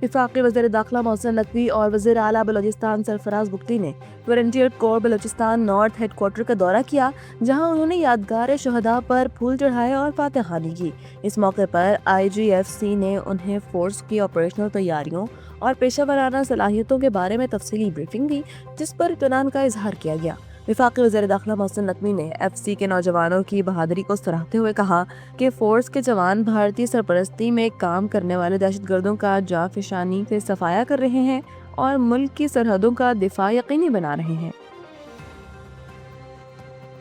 وفاقی وزیر داخلہ محسن نقوی اور وزیر اعلیٰ بلوچستان سرفراز بگٹی نے والنٹیئر کور بلوچستان نارتھ ہیڈ کوارٹر کا دورہ کیا، جہاں انہوں نے یادگار شہداء پر پھول چڑھائے اور فاتح خوانی کی۔ اس موقع پر IGFC نے انہیں فورس کی آپریشنل تیاریوں اور پیشہ ورانہ صلاحیتوں کے بارے میں تفصیلی بریفنگ دی، جس پر اطمینان کا اظہار کیا گیا۔ وفاقی وزیر داخلہ محسن نقوی نے FC کے نوجوانوں کی بہادری کو سراہتے ہوئے کہا کہ فورس کے جوان بھارتی سرپرستی میں کام کرنے والے دہشت گردوں کا جانفشانی سے صفایا کر رہے ہیں اور ملک کی سرحدوں کا دفاع یقینی بنا رہے ہیں۔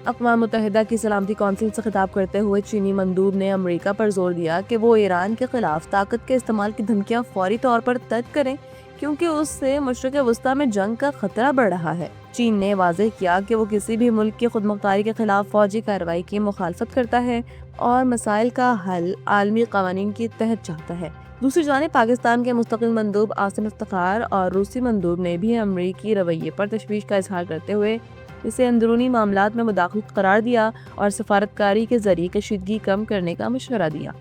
اقوام متحدہ کی سلامتی کونسل سے خطاب کرتے ہوئے چینی مندوب نے امریکہ پر زور دیا کہ وہ ایران کے خلاف طاقت کے استعمال کی دھمکیاں فوری طور پر ترک کریں، کیونکہ اس سے مشرق وسطیٰ میں جنگ کا خطرہ بڑھ رہا ہے۔ چین نے واضح کیا کہ وہ کسی بھی ملک کی خود مختاری کے خلاف فوجی کارروائی کی مخالفت کرتا ہے اور مسائل کا حل عالمی قوانین کے تحت چاہتا ہے۔ دوسری جانب پاکستان کے مستقل مندوب عاصم افتخار اور روسی مندوب نے بھی امریکی رویے پر تشویش کا اظہار کرتے ہوئے اسے اندرونی معاملات میں مداخلت قرار دیا اور سفارتکاری کے ذریعے کشیدگی کم کرنے کا مشورہ دیا۔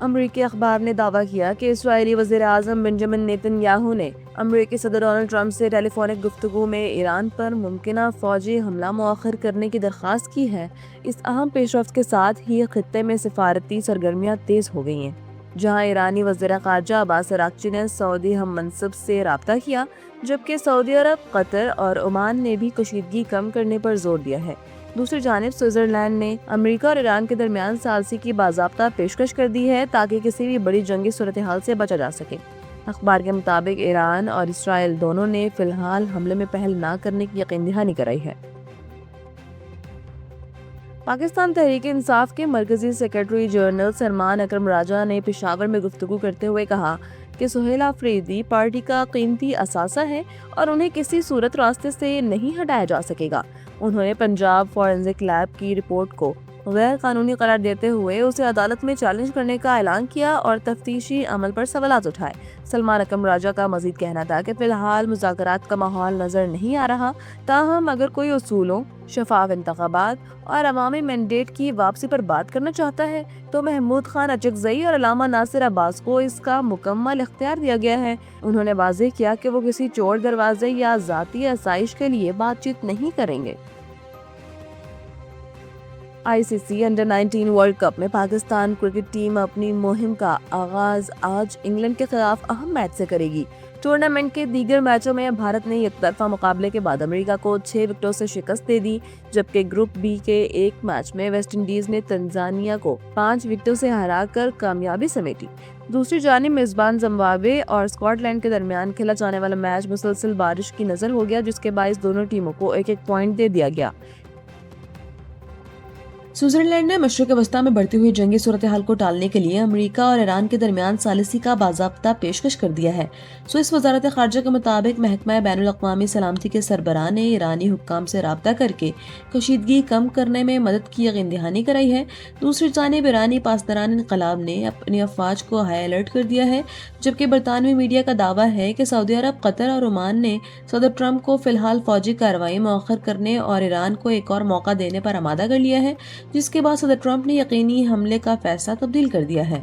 امریکی اخبار نے دعویٰ کیا کہ اسرائیلی وزیر اعظم بنجامن نیتن یاہو نے امریکی صدر ڈونلڈ ٹرمپ سے ٹیلی فونک گفتگو میں ایران پر ممکنہ فوجی حملہ مؤخر کرنے کی درخواست کی ہے۔ اس اہم پیش رفت کے ساتھ ہی خطے میں سفارتی سرگرمیاں تیز ہو گئی ہیں، جہاں ایرانی وزیر خارجہ عباس اراغچی نے سعودی ہم منصب سے رابطہ کیا، جبکہ سعودی عرب، قطر اور عمان نے بھی کشیدگی کم کرنے پر زور دیا ہے۔ دوسری جانب سوئٹزرلینڈ نے امریکہ اور ایران کے درمیان ثالثی کی باضابطہ پیشکش کر دی ہے تاکہ کسی بھی بڑی جنگی صورتحال سے بچا جا سکے۔ اخبار کے مطابق ایران اور اسرائیل دونوں نے فی الحال حملے میں پہل نہ کرنے کی یقین دہانی کرائی ہے۔ پاکستان تحریک انصاف کے مرکزی سیکرٹری جنرل سلمان اکرم راجہ نے پشاور میں گفتگو کرتے ہوئے کہا کہ سہیل آفریدی پارٹی کا قیمتی اثاثہ ہے اور انہیں کسی صورت راستے سے نہیں ہٹایا جا سکے گا۔ انہوں نے پنجاب فورینزک لیب کی رپورٹ کو غیر قانونی قرار دیتے ہوئے اسے عدالت میں چیلنج کرنے کا اعلان کیا اور تفتیشی عمل پر سوالات اٹھائے۔ سلمان اکرم راجہ کا مزید کہنا تھا کہ فی الحال مذاکرات کا ماحول نظر نہیں آ رہا، تاہم اگر کوئی اصولوں، شفاف انتخابات اور عوامی مینڈیٹ کی واپسی پر بات کرنا چاہتا ہے تو محمود خان اچکزئی اور علامہ ناصر عباس کو اس کا مکمل اختیار دیا گیا ہے۔ انہوں نے واضح کیا کہ وہ کسی چور دروازے یا ذاتی آسائش کے لیے بات چیت نہیں کریں گے۔ ICC انڈر-19 ورلڈ کپ میں پاکستان کرکٹ ٹیم اپنی مہم کا آغاز آج انگلینڈ کے خلاف اہم میچ سے کرے گی۔ ٹورنامنٹ کے دیگر میچوں میں بھارت نے یک طرفہ مقابلے کے بعد امریکہ کو 6 وکٹوں سے شکست دے دی، جبکہ گروپ B کے ایک میچ میں ویسٹ انڈیز نے تنزانیہ کو 5 وکٹوں سے ہرا کر کامیابی سمیٹی۔ دوسری جانب میزبان زمبابوے اور اسکاٹ لینڈ کے درمیان کھیلا جانے والا میچ مسلسل بارش کی نظر ہو گیا، جس کے باعث دونوں ٹیموں کو ایک ایک پوائنٹ دے دیا گیا۔ سوئٹزرلینڈ نے مشرق وسطیٰ میں بڑھتی ہوئی جنگی صورتحال کو ٹالنے کے لیے امریکہ اور ایران کے درمیان ثالثی کا باضابطہ پیشکش کر دیا ہے۔ سوئس وزارت خارجہ کے مطابق محکمہ بین الاقوامی سلامتی کے سربراہ نے ایرانی حکام سے رابطہ کر کے کشیدگی کم کرنے میں مدد کی یقین دہانی کرائی ہے۔ دوسری جانب ایرانی پاسداران انقلاب نے اپنی افواج کو ہائی الرٹ کر دیا ہے، جبکہ برطانوی میڈیا کا دعویٰ ہے کہ سعودی عرب، قطر اور عمان نے صدر ٹرمپ کو فی الحال فوجی کارروائی مؤخر کرنے اور ایران کو ایک اور موقع دینے پر آمادہ کر لیا ہے، جس کے بعد صدر ٹرمپ نے یقینی حملے کا فیصلہ تبدیل کر دیا ہے۔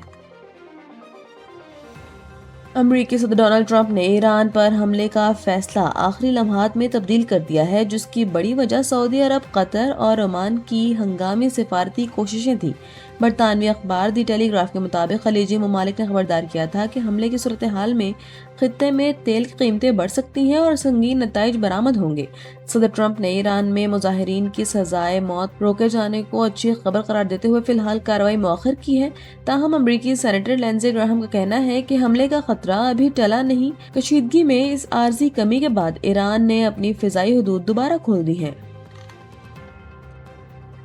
امریکی صدر ڈونلڈ ٹرمپ نے ایران پر حملے کا فیصلہ آخری لمحات میں تبدیل کر دیا ہے، جس کی بڑی وجہ سعودی عرب، قطر اور عمان کی ہنگامی سفارتی کوششیں تھیں۔ برطانوی اخبار دی ٹیلی گراف کے مطابق خلیجی ممالک نے خبردار کیا تھا کہ حملے کی صورتحال میں خطے میں تیل کی قیمتیں بڑھ سکتی ہیں اور سنگین نتائج برآمد ہوں گے۔ صدر ٹرمپ نے ایران میں مظاہرین کی سزائے موت روکے جانے کو اچھی خبر قرار دیتے ہوئے فی الحال کارروائی مؤخر کی ہے، تاہم امریکی سینیٹر لینزے گراہم کا کہنا ہے کہ حملے کا خطرہ ابھی ٹلا نہیں۔ کشیدگی میں اس عارضی کمی کے بعد ایران نے اپنی فضائی حدود دوبارہ کھول دی ہیں۔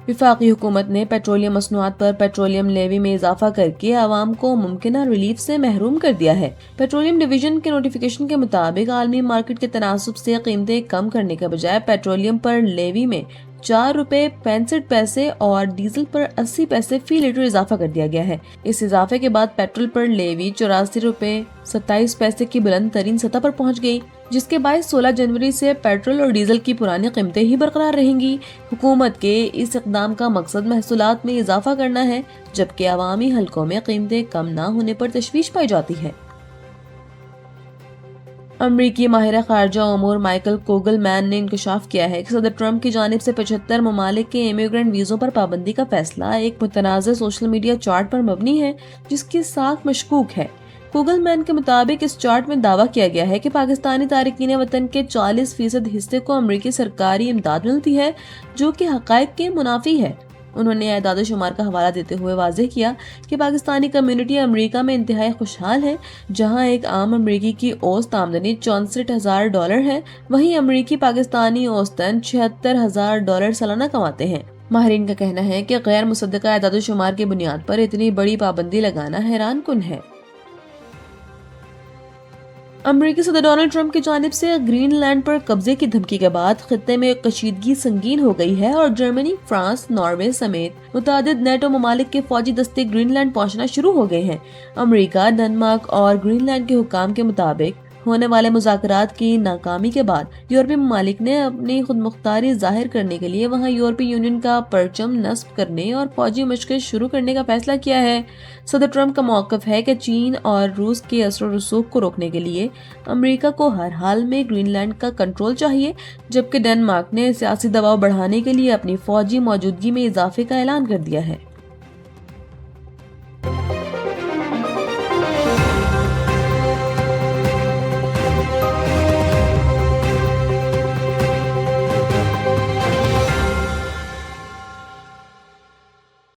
وفاقی حکومت نے پیٹرولیم مصنوعات پر پیٹرولیم لیوی میں اضافہ کر کے عوام کو ممکنہ ریلیف سے محروم کر دیا ہے۔ پیٹرولیم ڈویژن کے نوٹیفیکیشن کے مطابق عالمی مارکیٹ کے تناسب سے قیمتیں کم کرنے کے بجائے پیٹرولیم پر لیوی میں ₹4.65 اور ڈیزل پر 80 پیسے فی لیٹر اضافہ کر دیا گیا ہے۔ اس اضافے کے بعد پیٹرول پر لیوی ₹84.27 کی بلند ترین سطح پر پہنچ گئی، جس کے باعث 16 جنوری سے پیٹرول اور ڈیزل کی پرانی قیمتیں ہی برقرار رہیں گی۔ حکومت کے اس اقدام کا مقصد محصولات میں اضافہ کرنا ہے، جبکہ عوامی حلقوں میں قیمتیں کم نہ ہونے پر تشویش پائی جاتی ہے۔ امریکی ماہر خارجہ امور مائیکل کوگل مین نے انکشاف کیا ہے کہ صدر ٹرمپ کی جانب سے 75 ممالک کے امیگرنٹ ویزوں پر پابندی کا فیصلہ ایک متنازع سوشل میڈیا چارٹ پر مبنی ہے، جس کی ساکھ مشکوک ہے۔ کوگل مین کے مطابق اس چارٹ میں دعویٰ کیا گیا ہے کہ پاکستانی تارکین وطن کے 40% حصے کو امریکی سرکاری امداد ملتی ہے، جو کہ حقائق کے منافی ہے۔ انہوں نے اعداد و شمار کا حوالہ دیتے ہوئے واضح کیا کہ پاکستانی کمیونٹی امریکہ میں انتہائی خوشحال ہے، جہاں ایک عام امریکی کی اوسط آمدنی $64,000 ہے، وہیں امریکی پاکستانی اوسطاً $76,000 سالانہ کماتے ہیں۔ ماہرین کا کہنا ہے کہ غیر مصدقہ اعداد و شمار کی بنیاد پر اتنی بڑی پابندی لگانا حیران کن ہے۔ امریکی صدر ڈونلڈ ٹرمپ کی جانب سے گرین لینڈ پر قبضے کی دھمکی کے بعد خطے میں کشیدگی سنگین ہو گئی ہے اور جرمنی، فرانس، ناروے سمیت متعدد نیٹو ممالک کے فوجی دستے گرین لینڈ پہنچنا شروع ہو گئے ہیں۔ امریکہ، ڈنمارک اور گرین لینڈ کے حکام کے مطابق ہونے والے مذاکرات کی ناکامی کے بعد یورپی ممالک نے اپنی خود مختاری ظاہر کرنے کے لیے وہاں یورپی یونین کا پرچم نصب کرنے اور فوجی مشقیں شروع کرنے کا فیصلہ کیا ہے۔ صدر ٹرمپ کا موقف ہے کہ چین اور روس کے اثر و رسوخ کو روکنے کے لیے امریکہ کو ہر حال میں گرین لینڈ کا کنٹرول چاہیے، جبکہ ڈنمارک نے سیاسی دباؤ بڑھانے کے لیے اپنی فوجی موجودگی میں اضافے کا اعلان کر دیا ہے۔